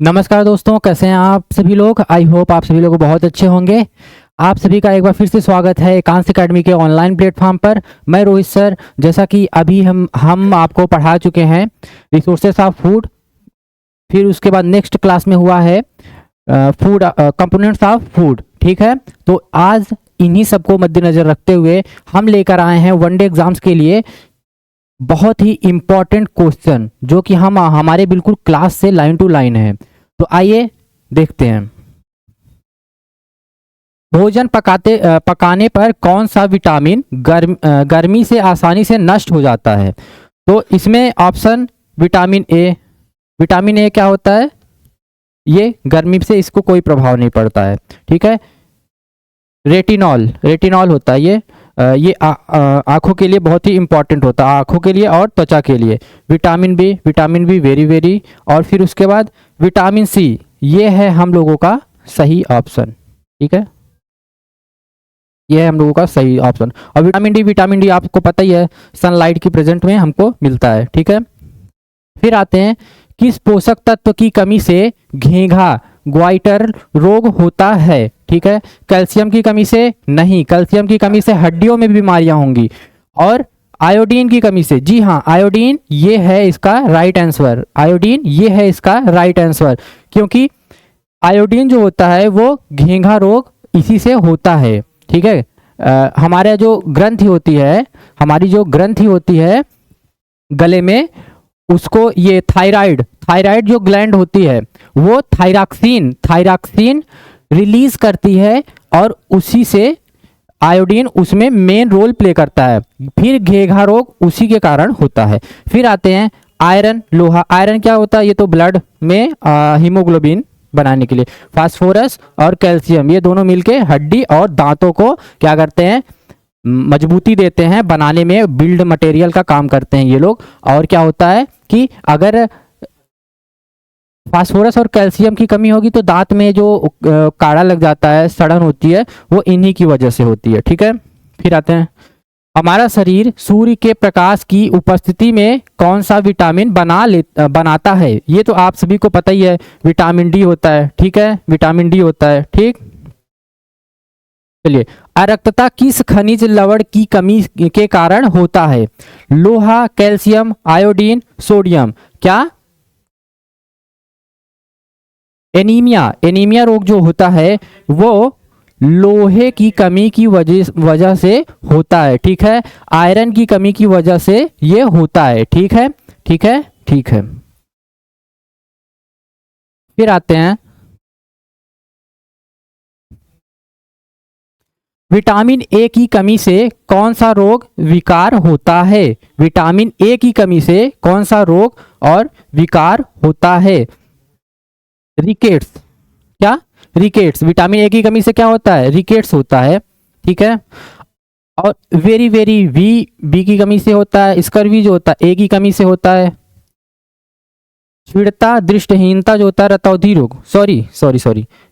नमस्कार दोस्तों, कैसे हैं आप सभी लोग। आई होप आप सभी लोग बहुत अच्छे होंगे। आप सभी का एक बार फिर से स्वागत है एकांश अकेडमी के ऑनलाइन प्लेटफॉर्म पर। मैं रोहित सर, जैसा कि अभी हम आपको पढ़ा चुके हैं रिसोर्सेस ऑफ फूड, फिर उसके बाद नेक्स्ट क्लास में हुआ है फूड कंपोनेंट्स ऑफ फूड। ठीक है, तो आज इन्हीं सबको मद्देनजर रखते हुए हम लेकर आए हैं वनडे एग्जाम्स के लिए बहुत ही इम्पोर्टेंट क्वेश्चन, जो कि हम हमारे बिल्कुल क्लास से लाइन टू लाइन है। तो आइए देखते हैं। भोजन पकाने पर कौन सा विटामिन गर्मी से आसानी से नष्ट हो जाता है। तो इसमें ऑप्शन विटामिन ए क्या होता है, ये गर्मी से इसको कोई प्रभाव नहीं पड़ता है। ठीक है, रेटिनॉल होता है ये आंखों के लिए बहुत ही इंपॉर्टेंट होता है, आंखों के लिए और त्वचा के लिए। विटामिन बी वेरी वेरी, और फिर उसके बाद विटामिन सी, ये है हम लोगों का सही ऑप्शन। ठीक है, ये है हम लोगों का सही ऑप्शन। और विटामिन डी आपको पता ही है, सनलाइट की प्रेजेंट में हमको मिलता है। ठीक है, फिर आते हैं, किस पोषक तत्व की कमी से घेंघा ग्वाइटर रोग होता है। ठीक है, कैल्शियम की कमी से नहीं, कैल्शियम की कमी से हड्डियों में बीमारियां होंगी। और आयोडीन की कमी से, जी हाँ, आयोडीन ये है इसका राइट आंसर। आयोडीन ये है इसका राइट आंसर, क्योंकि आयोडीन जो होता है वो घेंघा रोग इसी से होता है। ठीक है, हमारे जो ग्रंथि होती है, हमारी जो ग्रंथि होती है गले में, उसको ये थायराइड जो ग्लैंड होती है वो थायरॉक्सिन रिलीज करती है, और उसी से आयोडीन उसमें मेन रोल प्ले करता है। फिर घेंघा रोग उसी के कारण होता है। फिर आते हैं आयरन लोहा। आयरन क्या होता है, ये तो ब्लड में हीमोग्लोबिन बनाने के लिए। फास्फोरस और कैल्शियम, ये दोनों मिलके हड्डी और दांतों को क्या करते हैं, मजबूती देते हैं, बनाने में बिल्ड मटेरियल का काम करते हैं ये लोग। और क्या होता है कि अगर फास्फोरस और कैल्शियम की कमी होगी तो दांत में जो काड़ा लग जाता है, सड़न होती है, वो इन्हीं की वजह से होती है। ठीक है, फिर आते हैं, हमारा शरीर सूर्य के प्रकाश की उपस्थिति में कौन सा विटामिन बनाता है। ये तो आप सभी को पता ही है, विटामिन डी होता है। ठीक है, विटामिन डी होता है। ठीक, चलिए, अरक्तता किस खनिज लवण की कमी के कारण होता है। लोहा, कैल्शियम, आयोडीन, सोडियम। क्या एनीमिया रोग जो होता है वो लोहे की कमी की वजह से होता है। ठीक है, आयरन की कमी की वजह से ये होता है। ठीक है, ठीक है, ठीक है। फिर आते हैं, विटामिन ए की कमी से कौन सा रोग विकार होता है। विटामिन ए की कमी से कौन सा रोग और विकार होता है। रिकेट्स। क्या, रिकेट्स। विटामिन ए की कमी से क्या होता है, रिकेट्स होता है। ठीक है, और वेरी वेरी बी की कमी से होता है। स्कर्वी जो होता है ए की कमी से होता है। क्षीणता, दृष्टिहीनता जो होता है, रतौंधी रोग, सॉरी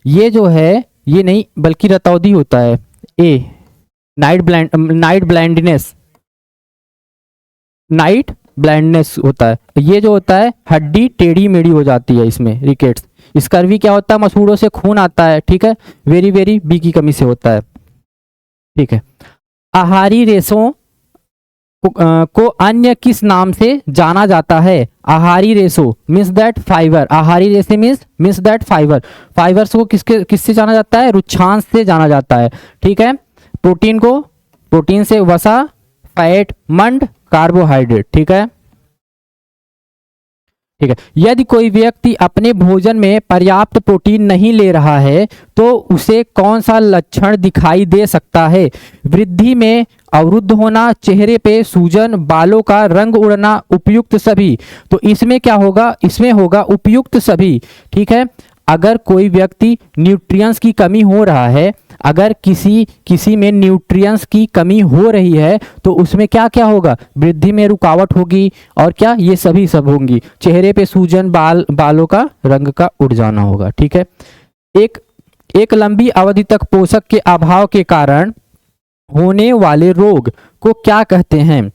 ये जो है, ये नहीं बल्कि रतौंधी होता है। ए नाइट ब्लाइंडनेस होता है। ये जो होता है, हड्डी टेढ़ी मेढ़ी हो जाती है इसमें, रिकेट्स। स्कर्वी क्या होता है, मसूड़ों से खून आता है। ठीक है, वेरी वेरी बी की कमी से होता है। ठीक है, आहारी रेशों को अन्य किस नाम से जाना जाता है। आहारी रेशो मीन्स दैट फाइबर, आहारी रेशे मीन्स दैट फाइबर्स को किससे जाना जाता है, रुक्षांश से जाना जाता है। ठीक है, प्रोटीन से वसा, फैट, मंड, कार्बोहाइड्रेट। ठीक है, ठीक है। यदि कोई व्यक्ति अपने भोजन में पर्याप्त प्रोटीन नहीं ले रहा है तो उसे कौन सा लक्षण दिखाई दे सकता है। वृद्धि में अवरुद्ध होना, चेहरे पे सूजन, बालों का रंग उड़ना, उपयुक्त सभी। तो इसमें क्या होगा, इसमें होगा उपयुक्त सभी। ठीक है, अगर कोई व्यक्ति न्यूट्रिएंट्स की कमी हो रहा है, अगर किसी में न्यूट्रिएंट्स की कमी हो रही है तो उसमें क्या क्या होगा, वृद्धि में रुकावट होगी, और क्या, ये सभी सब होंगी। चेहरे पे सूजन, बालों का रंग का उड़ जाना होगा। ठीक है, एक लंबी अवधि तक पोषक के अभाव के कारण होने वाले रोग को क्या कहते हैं।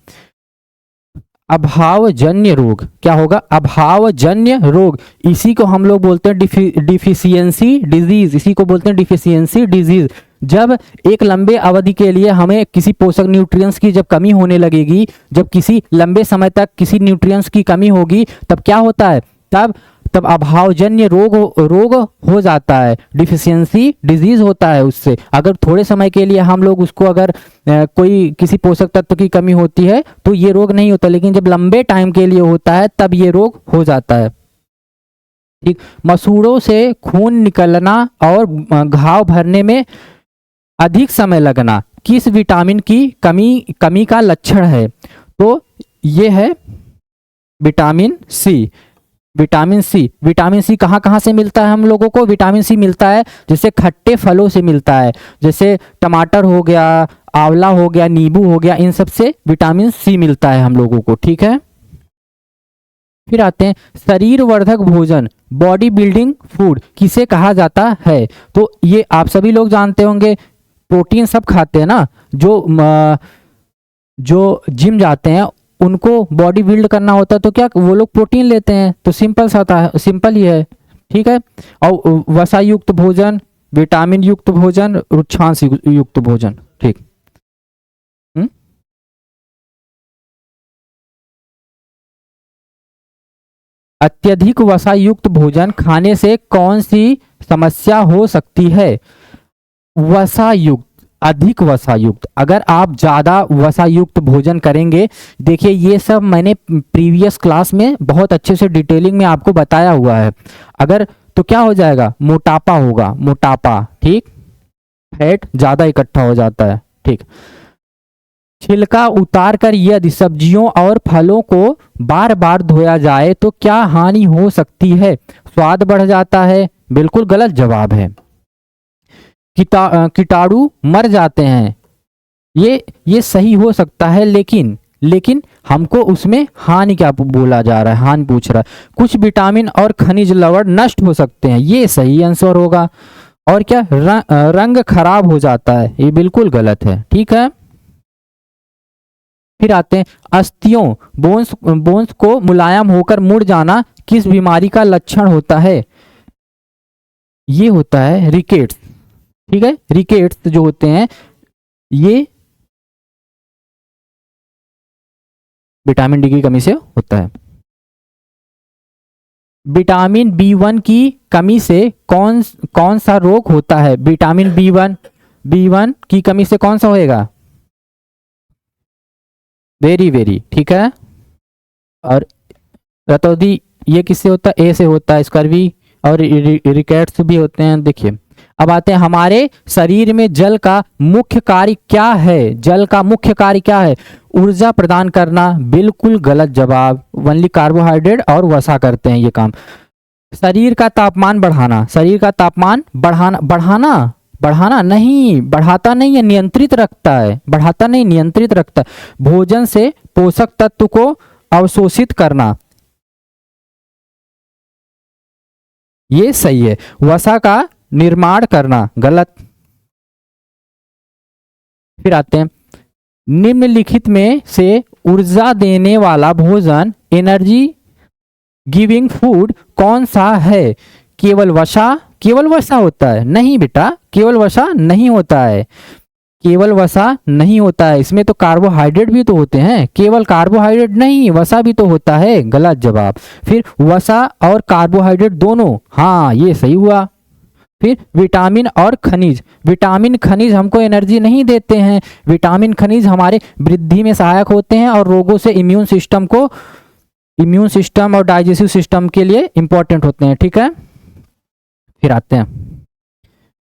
अभावजन्य रोग क्या होगा? अभावजन्य रोग, इसी को हम लोग बोलते हैं डिफिशियंसी डिजीज, इसी को बोलते हैं डिफिशियंसी डिजीज। जब एक लंबे अवधि के लिए हमें किसी पोषक न्यूट्रिएंट्स की जब कमी होने लगेगी, जब किसी लंबे समय तक किसी न्यूट्रिएंट्स की कमी होगी, तब क्या होता है? तब तब अभावजन्य रोग हो जाता है, डिफिशियंसी डिजीज होता है उससे। अगर थोड़े समय के लिए हम लोग उसको अगर कोई किसी पोषक तत्व की कमी होती है तो ये रोग नहीं होता, लेकिन जब लंबे टाइम के लिए होता है तब ये रोग हो जाता है। ठीक, मसूड़ों से खून निकलना और घाव भरने में अधिक समय लगना किस विटामिन की कमी का लक्षण है? तो ये है vitamin C. Vitamin C, vitamin C कहाँ कहाँ से मिलता है हम लोगों को? विटामिन सी मिलता है जैसे खट्टे फलों से मिलता है, जैसे टमाटर हो गया, आंवला हो गया, नींबू हो गया, इन सब से विटामिन सी मिलता है हम लोगों को। ठीक है, फिर आते हैं शरीर वर्धक भोजन, बॉडी बिल्डिंग फूड किसे कहा जाता है? तो ये आप सभी लोग जानते होंगे, प्रोटीन सब खाते हैं ना, जो जिम जाते हैं उनको बॉडी बिल्ड करना होता है तो क्या वो लोग प्रोटीन लेते हैं, तो सिंपल सा होता है, सिंपल ही है। ठीक है, और वसा युक्त भोजन, विटामिन युक्त भोजन, रुक्षांश युक्त भोजन। ठीक, अत्यधिक वसा युक्त भोजन खाने से कौन सी समस्या हो सकती है? वसा युक्त, अधिक वसा युक्त, अगर आप ज़्यादा वसा युक्त भोजन करेंगे, देखिए ये सब मैंने प्रीवियस क्लास में बहुत अच्छे से डिटेलिंग में आपको बताया हुआ है। अगर तो क्या हो जाएगा? मोटापा होगा, मोटापा। ठीक, फैट ज़्यादा इकट्ठा हो जाता है। ठीक, छिलका उतार कर यदि सब्जियों और फलों को बार बार धोया जाए तो क्या हानि हो सकती है? स्वाद बढ़ जाता है, बिल्कुल गलत जवाब है। कीटाणु मर जाते हैं, ये सही हो सकता है, लेकिन हमको उसमें हानि क्या बोला जा रहा है? हानि पूछ रहा है। कुछ विटामिन और खनिज लवण नष्ट हो सकते हैं, ये सही आंसर होगा। और क्या? रंग खराब हो जाता है, ये बिल्कुल गलत है। ठीक है, फिर आते हैं अस्थियों, बोन्स को मुलायम होकर मुड़ जाना किस बीमारी का लक्षण होता है? ये होता है रिकेट्स। ठीक है, रिकेट्स जो होते हैं ये विटामिन डी की कमी से होता है। विटामिन बी1 की कमी से कौन सा रोग होता है? विटामिन बी1 की कमी से कौन सा होएगा? वेरी ठीक है। और रतौदी ये किससे होता है? ए से होता है, स्कर्वी और रिकेट्स भी होते हैं। देखिए, अब आते हैं हमारे शरीर में जल का मुख्य कार्य क्या है? जल का मुख्य कार्य क्या है? ऊर्जा प्रदान करना, बिल्कुल गलत जवाब। ओनली कार्बोहाइड्रेट और वसा करते हैं ये काम। शरीर का तापमान बढ़ाना, शरीर का तापमान बढ़ाना नहीं, बढ़ाता नहीं है, नियंत्रित रखता है, बढ़ाता नहीं, नियंत्रित रखता है। भोजन से पोषक तत्व को अवशोषित करना, ये सही है। वसा का निर्माण करना, गलत। फिर आते हैं निम्नलिखित में से ऊर्जा देने वाला भोजन, एनर्जी गिविंग फूड कौन सा है? केवल वसा होता है? नहीं बेटा, केवल वसा नहीं होता है, केवल वसा नहीं होता है, इसमें तो कार्बोहाइड्रेट भी तो होते हैं। केवल कार्बोहाइड्रेट नहीं, वसा भी तो होता है, गलत जवाब। फिर वसा और कार्बोहाइड्रेट दोनों, हाँ ये सही हुआ। फिर विटामिन और खनिज, विटामिन खनिज हमको एनर्जी नहीं देते हैं, विटामिन खनिज हमारे वृद्धि में सहायक होते हैं और रोगों से इम्यून सिस्टम और डाइजेस्टिव सिस्टम के लिए इंपॉर्टेंट होते हैं। ठीक है,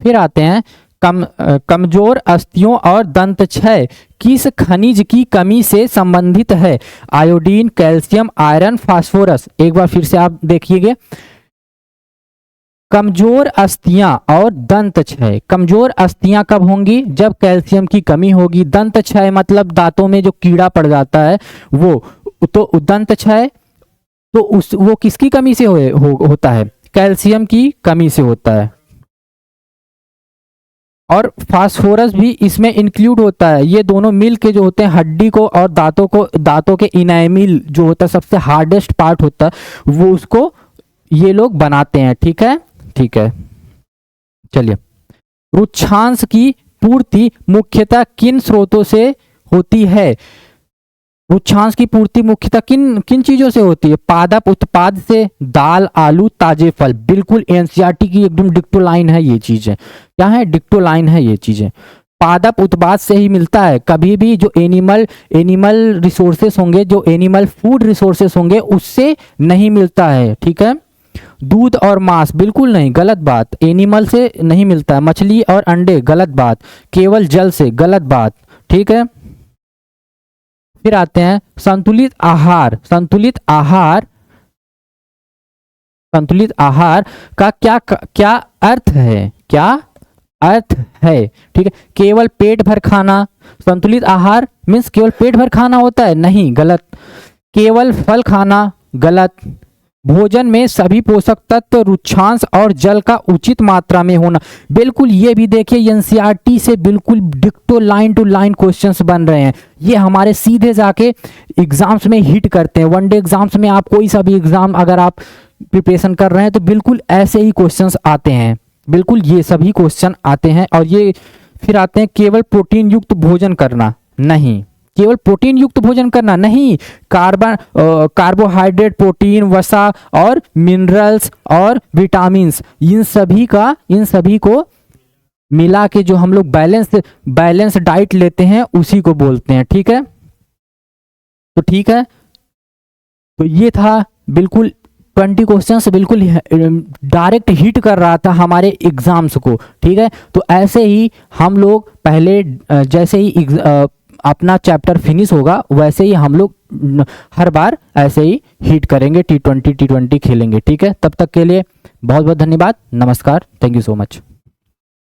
फिर आते हैं कमजोर अस्थियों और दंत क्षय किस खनिज की कमी से संबंधित है? Iodine, calcium, iron, phosphorus. एक बार फिर से आप देखिएगा, कमजोर अस्थियां और दंत क्षय। कमजोर अस्थियां कब होंगी? जब कैल्शियम की कमी होगी। दंत क्षय मतलब दांतों में जो कीड़ा पड़ जाता है वो, तो दंत क्षय तो वो किसकी कमी से होता है? कैल्शियम की कमी से होता है। और फास्फोरस भी इसमें इंक्लूड होता है। ये दोनों मिल के जो होते हैं हड्डी को और दांतों के इनामिल जो होता है सबसे हार्डेस्ट पार्ट होता है वो उसको ये लोग बनाते हैं। ठीक है, ठीक है। चलिए, रुक्षांश की पूर्ति मुख्यतः किन स्रोतों से होती है? रुक्षांश की पूर्ति मुख्यतः किन किन चीजों से होती है? पादप उत्पाद से, दाल, आलू, ताजे फल। बिल्कुल एनसीईआरटी की एकदम डिक्टो लाइन है ये चीजें। क्या है? डिक्टो लाइन है ये चीजें। पादप उत्पाद से ही मिलता है। कभी भी जो एनिमल रिसोर्सेस होंगे, जो एनिमल फूड रिसोर्सेस होंगे, उससे नहीं मिलता है। ठीक है। दूध और मांस, बिल्कुल नहीं, गलत बात। एनिमल से नहीं मिलता है। मछली और अंडे, गलत बात। केवल जल से, गलत बात। ठीक है। फिर आते हैं संतुलित आहार। संतुलित आहार का क्या अर्थ है? क्या अर्थ है? ठीक है। केवल पेट भर खाना। संतुलित आहार मीन्स केवल पेट भर खाना होता है? नहीं, गलत। केवल फल खाना, गलत। भोजन में सभी पोषक तत्व, रुक्षांश और जल का उचित मात्रा में होना, बिल्कुल। ये भी देखिए एनसीईआरटी से बिल्कुल डिक्टो लाइन टू लाइन क्वेश्चंस बन रहे हैं। ये हमारे सीधे जाके एग्जाम्स में हिट करते हैं। वनडे एग्जाम्स में आप कोई सा भी एग्जाम अगर आप प्रिपरेशन कर रहे हैं तो बिल्कुल ऐसे ही क्वेश्चंस आते हैं। बिल्कुल ये सभी क्वेश्चन आते हैं। और ये फिर आते हैं केवल प्रोटीन युक्त भोजन करना, नहीं। केवल प्रोटीन युक्त भोजन करना नहीं, कार्बोहाइड्रेट, प्रोटीन, वसा और मिनरल्स और विटामिन्स, इन सभी को मिला के जो हम लोग बैलेंस डाइट लेते हैं उसी को बोलते हैं। ठीक है, तो ठीक है। तो ये था बिल्कुल 20 क्वेश्चंस, बिल्कुल डायरेक्ट हिट कर रहा था हमारे एग्जाम्स को। ठीक है, तो ऐसे ही हम लोग पहले जैसे ही अपना चैप्टर फिनिश होगा वैसे ही हम लोग हर बार ऐसे ही हिट करेंगे, T20 खेलेंगे। ठीक है, तब तक के लिए बहुत बहुत धन्यवाद। नमस्कार, थैंक यू सो मच।